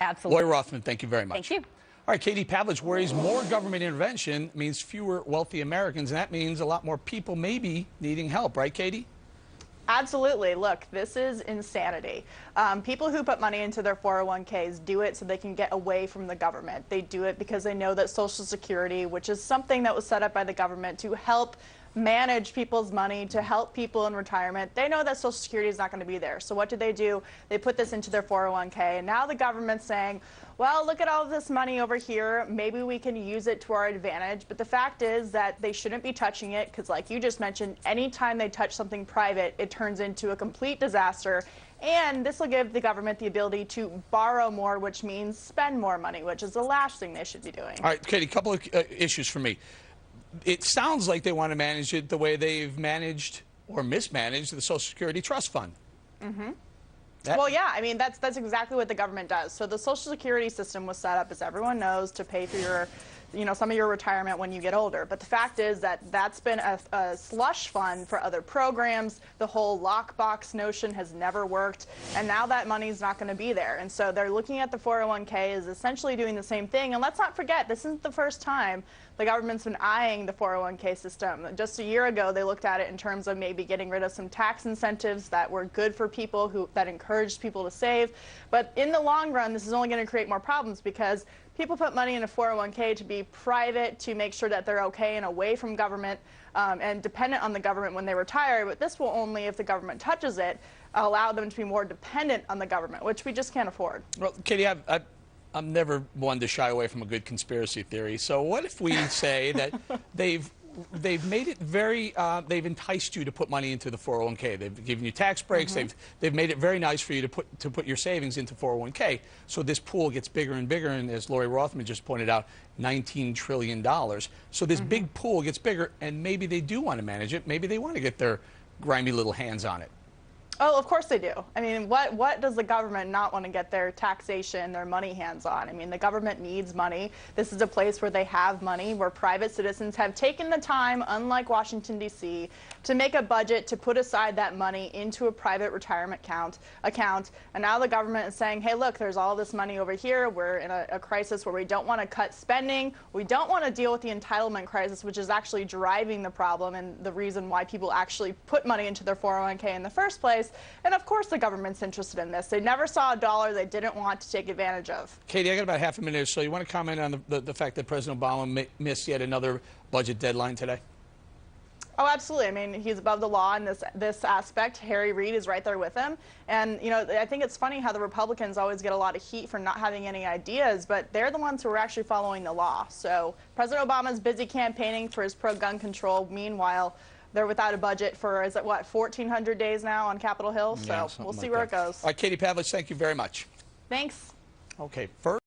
Absolutely. Lori Rothman, thank you very much. Thank you. All right, Katie, Pavlich worries more government intervention means fewer wealthy Americans, and that means a lot more people maybe needing help, right, Katie? Absolutely. Look, this is insanity. People who put money into their 401ks do it so they can get away from the government. They do it because they know that Social Security, which is something that was set up by the government to help manage people's money, to help people in retirement, they know that Social Security is not going to be there. So what do? They put this into their 401k, and now the government's saying, well, look at all of this money over here. Maybe we can use it to our advantage. But the fact is that they shouldn't be touching it because, like you just mentioned, anytime they touch something private, it turns into a complete disaster. And this will give the government the ability to borrow more, which means spend more money, which is the last thing they should be doing. All right, Katie, a couple of issues for me. It sounds like they want to manage it the way they've managed or mismanaged the Social Security Trust Fund. Mm-hmm. Well, yeah, I mean, that's exactly what the government does. So the Social Security system was set up, as everyone knows, to pay for your, some of your retirement when you get older. But the fact is that that's been a slush fund for other programs. The whole lockbox notion has never worked, and now that money's not going to be there. And so they're looking at the 401k as essentially doing the same thing. And let's not forget, this isn't the first time the government's been eyeing the 401k system. Just a year ago, they looked at it in terms of maybe getting rid of some tax incentives that were good for people that encouraged people to save. But in the long run, this is only going to create more problems because people put money in a 401k to be private, to make sure that they're okay and away from government and dependent on the government when they retire. But this will only, if the government touches it, allow them to be more dependent on the government, which we just can't afford. Well, Katie, I'm never one to shy away from a good conspiracy theory. So what if we say that they've made it very, they've enticed you to put money into the 401k. They've given you tax breaks. Mm-hmm. They've made it very nice for you to put your savings into 401k. So this pool gets bigger and bigger, and as Lori Rothman just pointed out, $19 trillion. So this big pool gets bigger, and maybe they do want to manage it. Maybe they want to get their grimy little hands on it. Oh, of course they do. I mean, what does the government not want to get their taxation, their money hands on? I mean, the government needs money. This is a place where they have money, where private citizens have taken the time, unlike Washington, D.C., to make a budget to put aside that money into a private retirement account. And now the government is saying, hey, look, there's all this money over here. We're in a crisis where we don't want to cut spending. We don't want to deal with the entitlement crisis, which is actually driving the problem and the reason why people actually put money into their 401k in the first place. And of course the government's interested in this. They never saw a dollar they didn't want to take advantage of. Katie, I got about half a minute or so. You want to comment on the fact that President Obama missed yet another budget deadline today? Oh, absolutely. I mean, he's above the law in this aspect. Harry Reid is right there with him. And, I think it's funny how the Republicans always get a lot of heat for not having any ideas, but they're the ones who are actually following the law. So President Obama's busy campaigning for his pro-gun control. Meanwhile, they're without a budget for, 1,400 days now on Capitol Hill? So Yeah, we'll see like where that. it goes. All right, Katie Pavlich, thank you very much. Thanks. Okay, first.